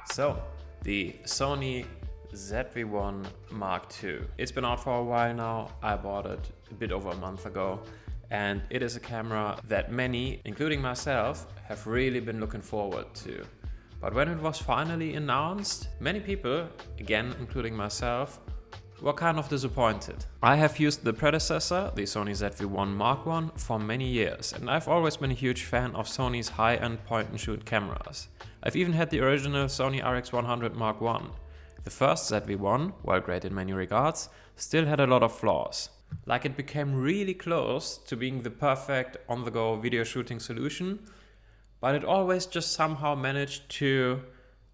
So, the Sony ZV-1 Mark II. It's been out for a while now. I bought it a bit over a month ago, and it is a camera that many, including myself, have really been looking forward to. But when it was finally announced, many people, again including myself, were kind of disappointed. I have used the predecessor, the Sony ZV-1 Mark I, for many years, and I've always been a huge fan of Sony's high-end point-and-shoot cameras. I've even had the original Sony RX100 Mark I. The first ZV-1, while great in many regards, still had a lot of flaws. Like, it became really close to being the perfect on-the-go video shooting solution, but it always just somehow managed to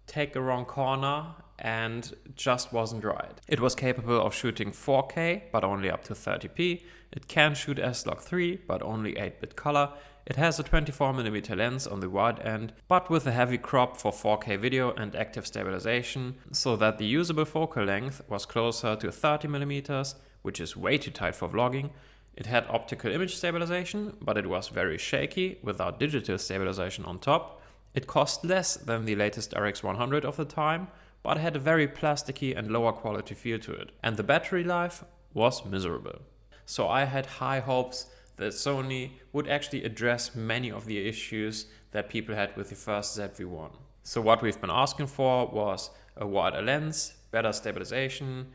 take a wrong corner and just wasn't right. It was capable of shooting 4K, but only up to 30p. It can shoot S-Log3, but only 8-bit color. It has a 24mm lens on the wide end, but with a heavy crop for 4K video and active stabilization, so that the usable focal length was closer to 30mm, which is way too tight for vlogging. It had optical image stabilization, but it was very shaky without digital stabilization on top. It cost less than the latest RX100 of the time, but had a very plasticky and lower quality feel to it. And the battery life was miserable. So I had high hopes that Sony would actually address many of the issues that people had with the first ZV-1. So what we've been asking for was a wider lens, better stabilization,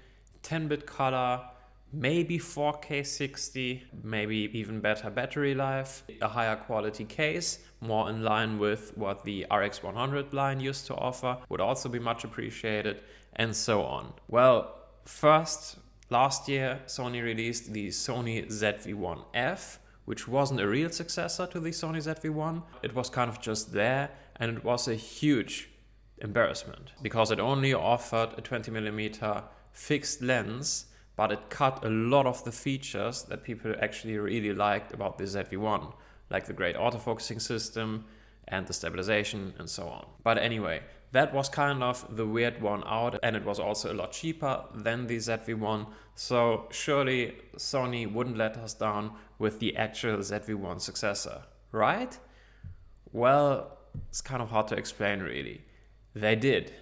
10-bit color, maybe 4K 60, maybe even better battery life, a higher quality case, more in line with what the RX100 line used to offer, would also be much appreciated, and so on. Well, first, last year Sony released the Sony ZV-1F, which wasn't a real successor to the Sony ZV-1. It was kind of just there, and it was a huge embarrassment because it only offered a 20mm fixed lens, but it cut a lot of the features that people actually really liked about the ZV-1, like the great autofocusing system and the stabilization and so on. But anyway, that was kind of the weird one out, and it was also a lot cheaper than the ZV-1, so surely Sony wouldn't let us down with the actual ZV-1 successor, right? Well, it's kind of hard to explain really. They did,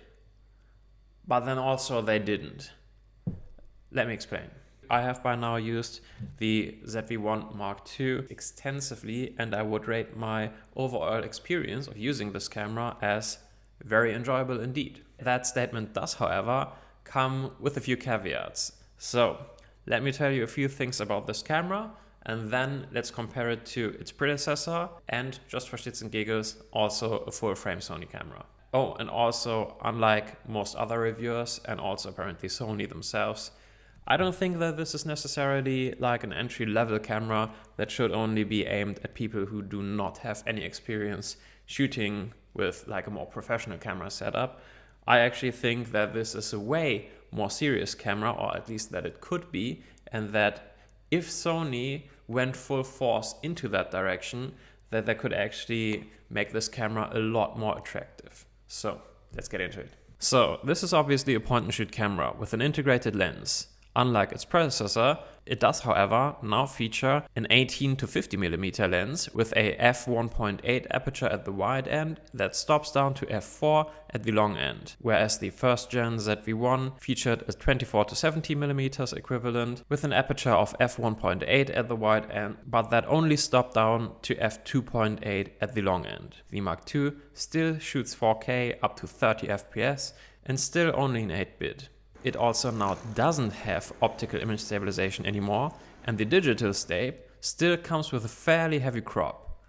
but then also they didn't. Let me explain. I have by now used the ZV-1 Mark II extensively, and I would rate my overall experience of using this camera as very enjoyable indeed. That statement does, however, come with a few caveats. So, let me tell you a few things about this camera, and then let's compare it to its predecessor, and just for shits and giggles, also a full-frame Sony camera. Oh, and also, unlike most other reviewers, and also apparently Sony themselves, I don't think that this is necessarily like an entry-level camera that should only be aimed at people who do not have any experience shooting with like a more professional camera setup. I actually think that this is a way more serious camera, or at least that it could be, and that if Sony went full force into that direction, that they could actually make this camera a lot more attractive. So, let's get into it. So, this is obviously a point-and-shoot camera with an integrated lens. Unlike its predecessor, it does, however, now feature an 18 to 50mm lens with a f1.8 aperture at the wide end that stops down to f4 at the long end, whereas the first-gen ZV-1 featured a 24 to 70mm equivalent with an aperture of f1.8 at the wide end, but that only stopped down to f2.8 at the long end. The Mark II still shoots 4K up to 30 fps and still only in 8-bit. It also now doesn't have optical image stabilization anymore, and the digital stab still comes with a fairly heavy crop.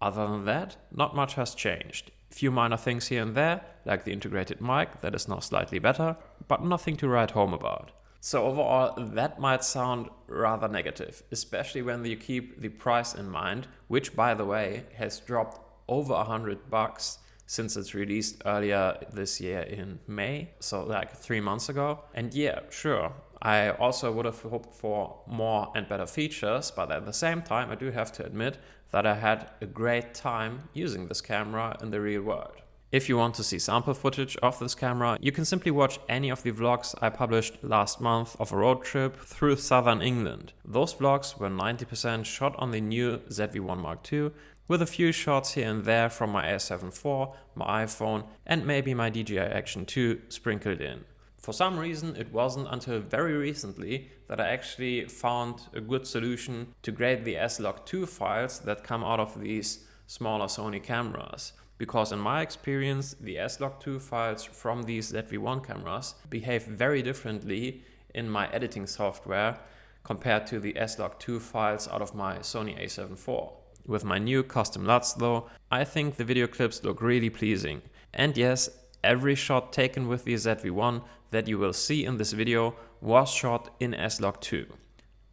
Other than that, not much has changed. A few minor things here and there, like the integrated mic that is now slightly better, but nothing to write home about. So overall, that might sound rather negative, especially when you keep the price in mind, which by the way has dropped over $100 since it's released earlier this year in May, so like 3 months ago. And yeah, sure, I also would have hoped for more and better features, but at the same time I do have to admit that I had a great time using this camera in the real world. If you want to see sample footage of this camera, you can simply watch any of the vlogs I published last month of a road trip through southern England. Those vlogs were 90% shot on the new ZV-1 Mark II, with a few shots here and there from my a7 IV, my iPhone, and maybe my DJI Action 2 sprinkled in. For some reason, it wasn't until very recently that I actually found a good solution to grade the S-Log2 files that come out of these smaller Sony cameras. Because in my experience, the S-Log2 files from these ZV-1 cameras behave very differently in my editing software compared to the S-Log2 files out of my Sony a7 IV. With my new custom LUTs though, I think the video clips look really pleasing. And yes, every shot taken with the ZV-1 that you will see in this video was shot in S-Log2.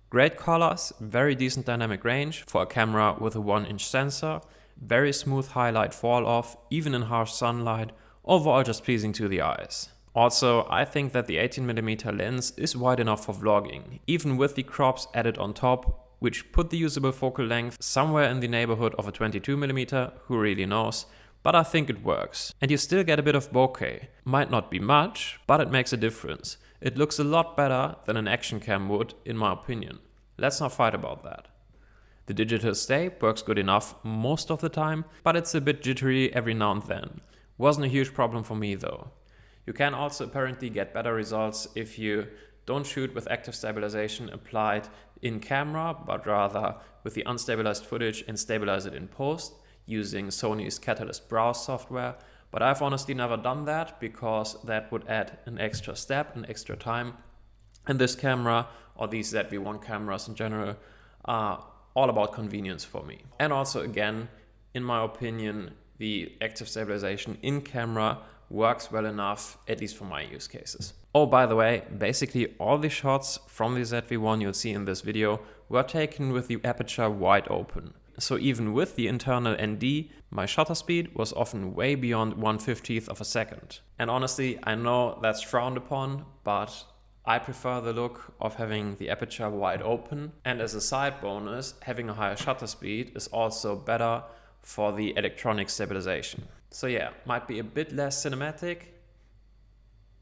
Great colors, very decent dynamic range for a camera with a 1-inch sensor, very smooth highlight fall off, even in harsh sunlight, overall just pleasing to the eyes. Also, I think that the 18mm lens is wide enough for vlogging, even with the crops added on top, which put the usable focal length somewhere in the neighborhood of a 22mm, who really knows, but I think it works. And you still get a bit of bokeh. Might not be much, but it makes a difference. It looks a lot better than an action cam would, in my opinion. Let's not fight about that. The digital stay works good enough most of the time, but it's a bit jittery every now and then. Wasn't a huge problem for me though. You can also apparently get better results if you don't shoot with active stabilization applied in camera, but rather with the unstabilized footage and stabilize it in post using Sony's Catalyst Browse software. But I've honestly never done that because that would add an extra step, an extra time. And this camera, or these ZV-1 cameras in general, are all about convenience for me. And also again, in my opinion, the active stabilization in camera works well enough, at least for my use cases. Oh, by the way, basically all the shots from the ZV-1 you'll see in this video were taken with the aperture wide open. So even with the internal ND, my shutter speed was often way beyond 1/50th of a second. And honestly, I know that's frowned upon, but I prefer the look of having the aperture wide open, and as a side bonus, having a higher shutter speed is also better for the electronic stabilization. So yeah, might be a bit less cinematic,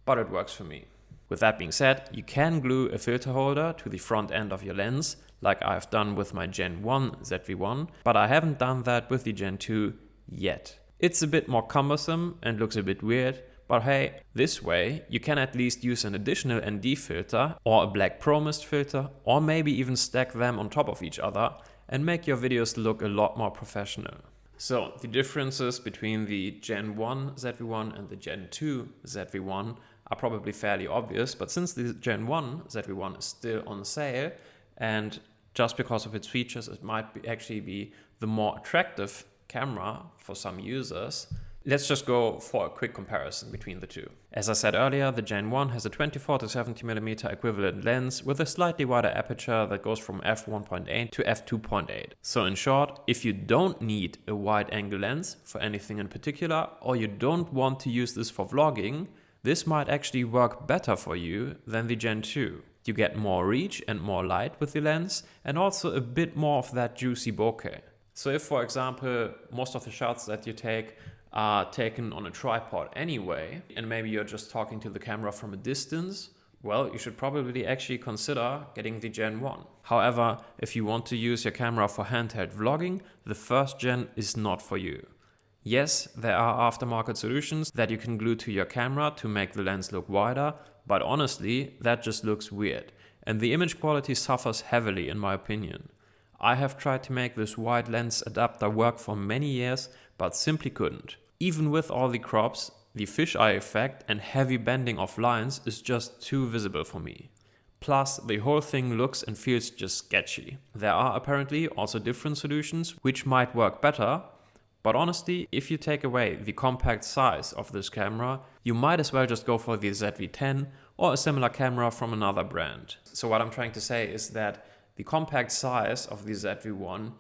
but it works for me. With that being said, you can glue a filter holder to the front end of your lens, like I've done with my Gen 1 ZV-1, but I haven't done that with the Gen 2 yet. It's a bit more cumbersome and looks a bit weird, but hey, this way you can at least use an additional ND filter or a black Pro Mist filter, or maybe even stack them on top of each other and make your videos look a lot more professional. So the differences between the Gen 1 ZV-1 and the Gen 2 ZV-1 are probably fairly obvious, but since the Gen 1 ZV-1 is still on sale, and just because of its features it might actually be the more attractive camera for some users, let's just go for a quick comparison between the two. As I said earlier, the Gen 1 has a 24 to 70mm equivalent lens with a slightly wider aperture that goes from f1.8 to f2.8. So in short, if you don't need a wide angle lens for anything in particular, or you don't want to use this for vlogging, this might actually work better for you than the Gen 2. You get more reach and more light with the lens, and also a bit more of that juicy bokeh. So if, for example, most of the shots that you take are taken on a tripod anyway, and maybe you're just talking to the camera from a distance, well, you should probably actually consider getting the Gen 1. However, if you want to use your camera for handheld vlogging, the first gen is not for you. Yes, there are aftermarket solutions that you can glue to your camera to make the lens look wider, but honestly, that just looks weird, and the image quality suffers heavily in my opinion. I have tried to make this wide lens adapter work for many years, but simply couldn't. Even with all the crops, the fisheye effect and heavy bending of lines is just too visible for me. Plus, the whole thing looks and feels just sketchy. There are apparently also different solutions which might work better, but honestly, if you take away the compact size of this camera, you might as well just go for the ZV-10 or a similar camera from another brand. So what I'm trying to say is that the compact size of the ZV-1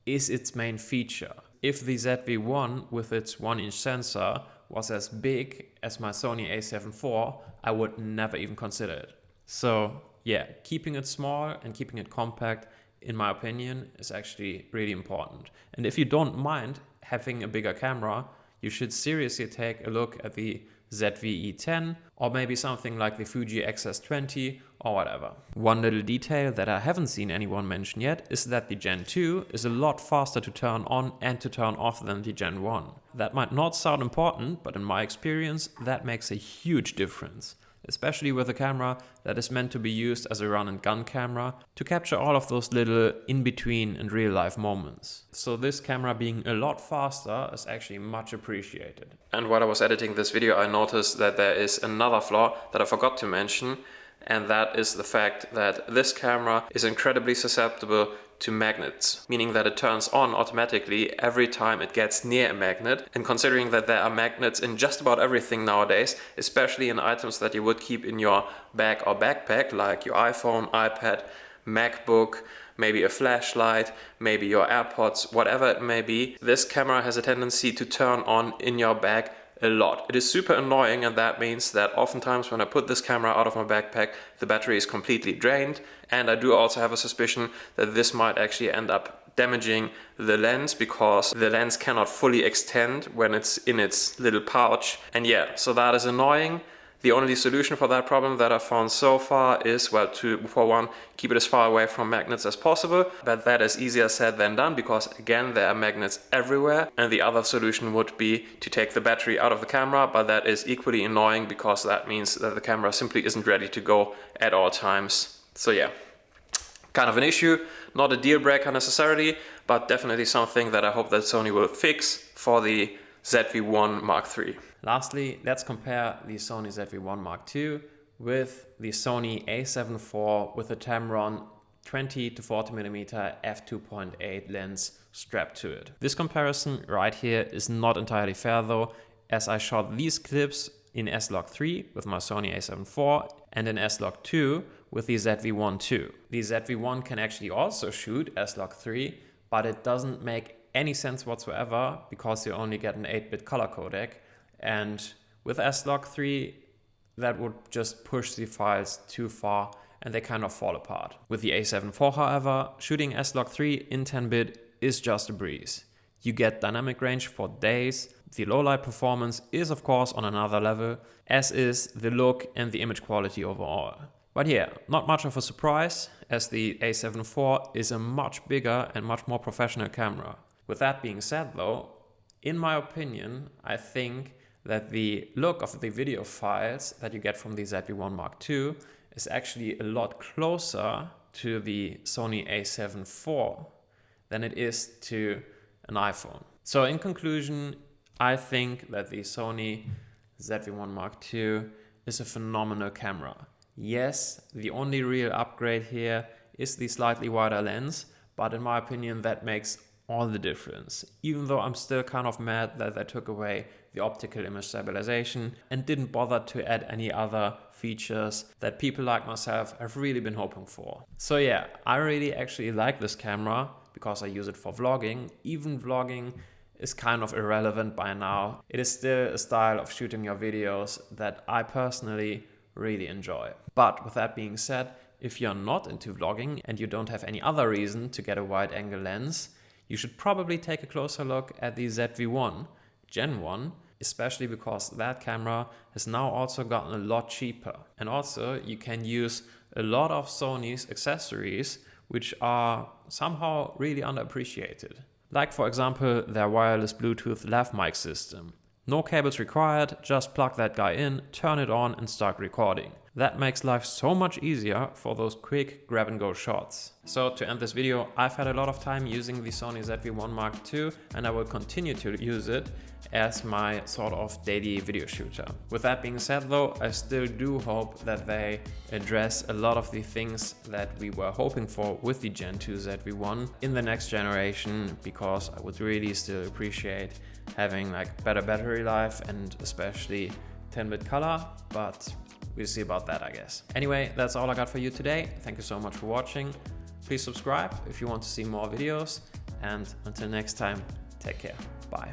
is its main feature. If the ZV-1 with its 1-inch sensor was as big as my Sony a7 IV, I would never even consider it. So yeah, keeping it small and keeping it compact, in my opinion, is actually really important. And if you don't mind having a bigger camera, you should seriously take a look at the ZV-10 or maybe something like the Fuji XS20 or whatever. One little detail that I haven't seen anyone mention yet is that the Gen 2 is a lot faster to turn on and to turn off than the Gen 1. That might not sound important, but in my experience that makes a huge difference. Especially with a camera that is meant to be used as a run and gun camera to capture all of those little in-between and real-life moments. So this camera being a lot faster is actually much appreciated. And while I was editing this video, I noticed that there is another flaw that I forgot to mention, and that is the fact that this camera is incredibly susceptible to magnets, meaning that it turns on automatically every time it gets near a magnet. And considering that there are magnets in just about everything nowadays, especially in items that you would keep in your bag or backpack, like your iPhone, iPad, MacBook, maybe a flashlight, maybe your AirPods, whatever it may be, this camera has a tendency to turn on in your bag a lot. It is super annoying, and that means that oftentimes when I put this camera out of my backpack, the battery is completely drained, and I do also have a suspicion that this might actually end up damaging the lens because the lens cannot fully extend when it's in its little pouch. And yeah, so that is annoying. The only solution for that problem that I've found so far is, well, for one, keep it as far away from magnets as possible. But that is easier said than done because, again, there are magnets everywhere. And the other solution would be to take the battery out of the camera, but that is equally annoying because that means that the camera simply isn't ready to go at all times. So yeah, kind of an issue, not a deal breaker necessarily, but definitely something that I hope that Sony will fix for the ZV-1 Mark III. Lastly, let's compare the Sony ZV-1 Mark II with the Sony a7 IV with a Tamron 20 to 40mm f2.8 lens strapped to it. This comparison right here is not entirely fair though, as I shot these clips in S-Log3 with my Sony a7 IV and in S-Log2 with the ZV-1 II. The ZV-1 can actually also shoot S-Log3, but it doesn't make any sense whatsoever because you only get an 8-bit color codec, and with S-Log3 that would just push the files too far and they kind of fall apart. With the a7 IV, however, shooting S-Log3 in 10-bit is just a breeze. You get dynamic range for days, the low light performance is of course on another level, as is the look and the image quality overall. But yeah, not much of a surprise, as the a7 IV is a much bigger and much more professional camera. With that being said though, in my opinion, I think that the look of the video files that you get from the ZV-1 Mark II is actually a lot closer to the Sony a7 IV than it is to an iPhone. So in conclusion, I think that the Sony ZV-1 Mark II is a phenomenal camera. Yes, the only real upgrade here is the slightly wider lens, but in my opinion that makes all the difference, even though I'm still kind of mad that they took away the optical image stabilization and didn't bother to add any other features that people like myself have really been hoping for. So yeah, I really actually like this camera because I use it for vlogging. Even vlogging is kind of irrelevant by now. It is still a style of shooting your videos that I personally really enjoy. But with that being said, if you're not into vlogging and you don't have any other reason to get a wide angle lens, you should probably take a closer look at the ZV-1 Gen 1, especially because that camera has now also gotten a lot cheaper. And also you can use a lot of Sony's accessories which are somehow really underappreciated. Like for example their wireless Bluetooth lav mic system. No cables required, just plug that guy in, turn it on and start recording. That makes life so much easier for those quick grab and go shots. So to end this video, I've had a lot of time using the Sony ZV-1 Mark II and I will continue to use it as my sort of daily video shooter. With that being said though, I still do hope that they address a lot of the things that we were hoping for with the Gen 2 ZV-1 in the next generation, because I would really still appreciate having like better battery life and especially 10-bit color, but we'll see about that, I guess. Anyway, that's all I got for you today. Thank you so much for watching. Please subscribe if you want to see more videos, and until next time, take care. Bye.